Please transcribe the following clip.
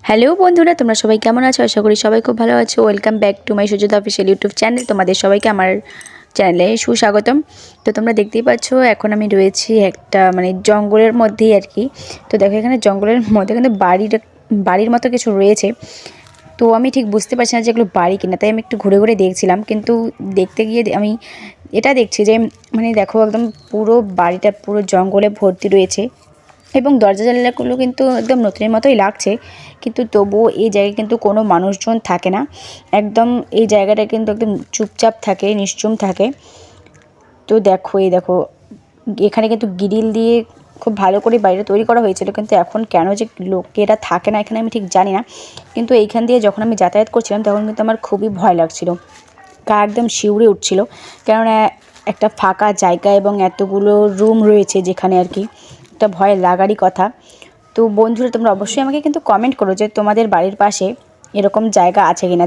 Hello বন্ধুরা, তোমরা সবাই কেমন আছো? আশা করি সবাই খুব ভালো আছো। Welcome back to my Sujata official YouTube channel. তোমাদের সবাইকে আমার চ্যানেলে সুস্বাগতম। তো তোমরা দেখতেই পাচ্ছ এখন আমি রয়েছি একটা জঙ্গলের মধ্যেই আর কি। তো দেখো এখানে জঙ্গলের মধ্যে কিন্তু বাড়ির মতো কিছু রয়েছে। তো আমি ঠিক বুঝতে পারছি না যে এগুলো বাড়ি কিনা, তাই আমি একটু ঘুরে ঘুরে দেখছিলাম। কিন্তু দেখতে গিয়ে আমি এটা দেখছি যে দেখো একদম পুরো বাড়িটা পুরো জঙ্গলে ভর্তি রয়েছে এবং দরজা জানালাগুলো কিন্তু একদম নতুনের মতোই লাগছে। কিন্তু তবুও এই জায়গায় কিন্তু কোনো মানুষজন থাকে না। একদম এই জায়গাটা কিন্তু একদম চুপচাপ থাকে, নিশ্চুপ থাকে। তো দেখো দেখো এখানে কিন্তু গ্রিল দিয়ে খুব ভালো করে বাড়িটা তৈরি করা হয়েছিল, কিন্তু এখন কেন যে লোকেরা থাকে না এখানে আমি ঠিক জানি না। কিন্তু এইখান দিয়ে যখন আমি যাতায়াত করছিলাম তখন কিন্তু আমার খুবই ভয় লাগছিল, গা একদম শিউরে উঠছিল। কেননা একটা ফাঁকা জায়গা এবং এতগুলো রুম রয়েছে যেখানে আর কি একটা ভয় লাগারই কথা। তো বন্ধুরা তোমরা অবশ্যই আমাকে কিন্তু কমেন্ট করো যে তোমাদের বাড়ির পাশে এরকম জায়গা আছে কিনা।